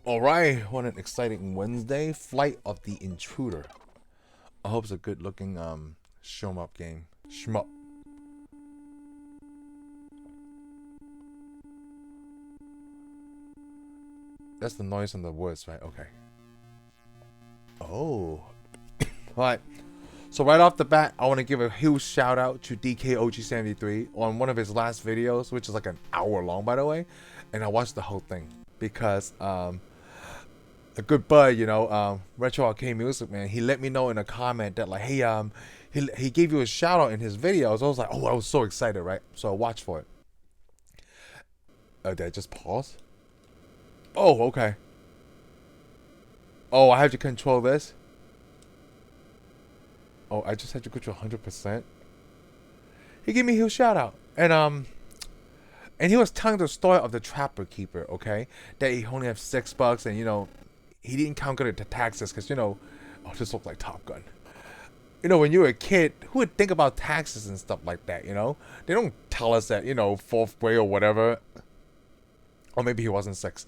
Alright, what an exciting Wednesday. Flight of the Intruder. I hope it's a good looking shmup game. Shmup. That's the noise and the words, right? Okay. Oh. Alright. So right off the bat, I want to give a huge shout out to DKOG73 on one of his last videos, which is like an hour long, by the way. And I watched the whole thing because a good bud, Retro Arcade Music, man, he let me know in a comment that like, hey, he gave you a shout out in his videos. I was like, oh, I was so excited, right? So I watched for it. Did I just pause? Oh, okay. Oh, I have to control this. Oh, I just had to go to 100%. He gave me a huge shout out, and he was telling the story of the Trapper Keeper, okay? That he only have $6, and he didn't calculate the taxes because oh, this looks like Top Gun. When you were a kid, who would think about taxes and stuff like that? They don't tell us that fourth grade or whatever, or maybe he wasn't six,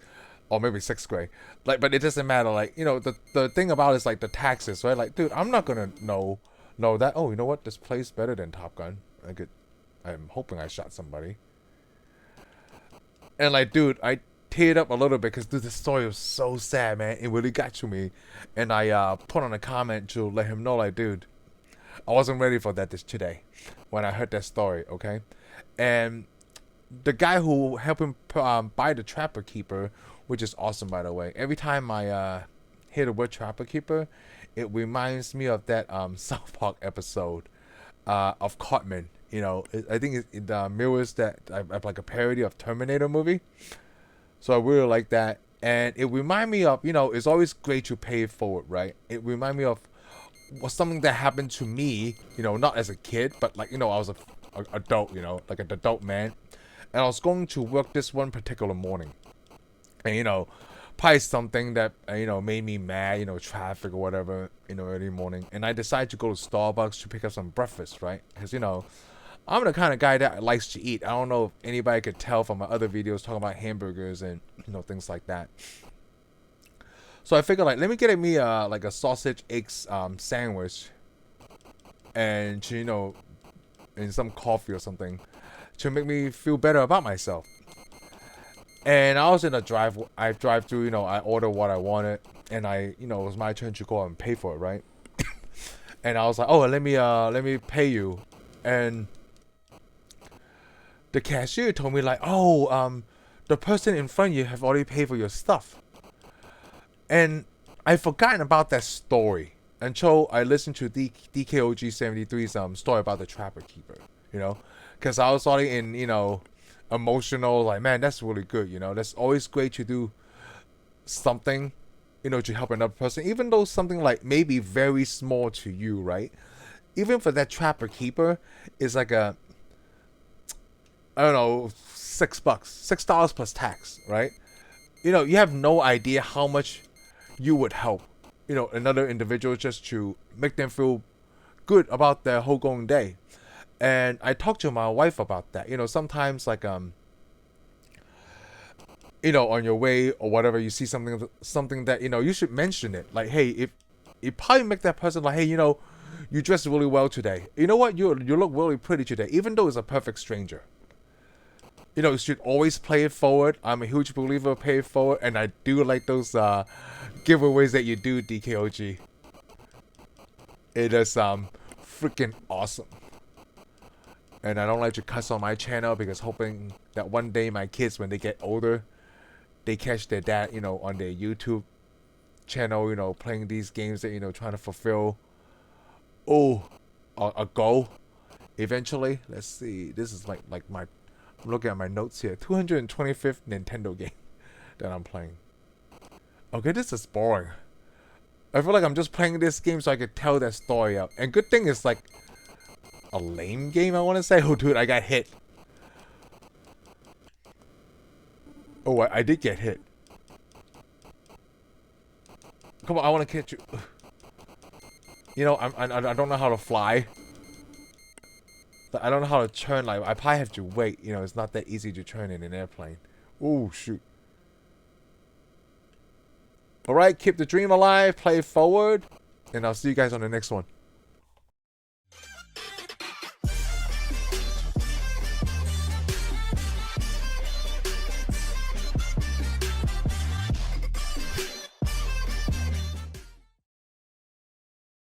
or maybe sixth grade. Like, but it doesn't matter. Like, the thing about it is like the taxes, right? Like, dude, I'm not gonna know that. Oh, you know what? This plays better than Top Gun. I'm hoping I shot somebody. And like, dude, I teared up a little bit because dude, the story was so sad, man. It really got to me, and I put on a comment to let him know, like, dude, I wasn't ready for that today when I heard that story, okay? And the guy who helped him buy the Trapper Keeper, which is awesome, by the way. Every time I hear the word Trapper Keeper, it reminds me of that South Park episode of Cartman. I think it mirrors that like a parody of Terminator movie. So I really like that, and it remind me of it's always great to pay it forward, right? It remind me of something that happened to me, not as a kid, but like I was a adult, like an adult man, and I was going to work this one particular morning, and probably something that made me mad, traffic or whatever, early morning, and I decided to go to Starbucks to pick up some breakfast, right? Because I'm the kind of guy that likes to eat. I don't know if anybody could tell from my other videos talking about hamburgers and things like that. So I figured, like, let me get me like a sausage eggs sandwich, and and some coffee or something to make me feel better about myself. And I was in a drive through, I ordered what I wanted, and it was my turn to go out and pay for it, right? And I was like, oh, let me pay you, and the cashier told me like, oh, the person in front of you have already paid for your stuff. And I forgotten about that story until I listened to DKOG73's story about the Trapper Keeper, because I was already in, emotional, like, man, that's really good, that's always great to do something, to help another person, even though something like maybe very small to you, right? Even for that Trapper Keeper is like I don't know, $6, $6 plus tax, right? You have no idea how much you would help, another individual just to make them feel good about their whole going day. And I talked to my wife about that. Sometimes like on your way or whatever, you see something that you should mention it. Like, hey, if it probably make that person like, hey, you dressed really well today. You know what? You look really pretty today, even though it's a perfect stranger. You should always play it forward. I'm a huge believer of pay it forward, and I do like those giveaways that you do, DKOG. It is freaking awesome. And I don't like to cuss on my channel because hoping that one day my kids, when they get older, they catch their dad, on their YouTube channel, playing these games that, trying to fulfill a goal eventually. Let's see. This is like my, I'm looking at my notes here. 225th Nintendo game that I'm playing. Okay, this is boring. I feel like I'm just playing this game so I could tell that story out. And good thing it's like a lame game, I want to say. Oh, dude, I got hit. Oh, I did get hit. Come on, I want to catch you. I don't know how to fly. I don't know how to turn. Like, I probably have to wait. It's not that easy to turn in an airplane. Oh, shoot. All right, keep the dream alive, play forward, and I'll see you guys on the next one.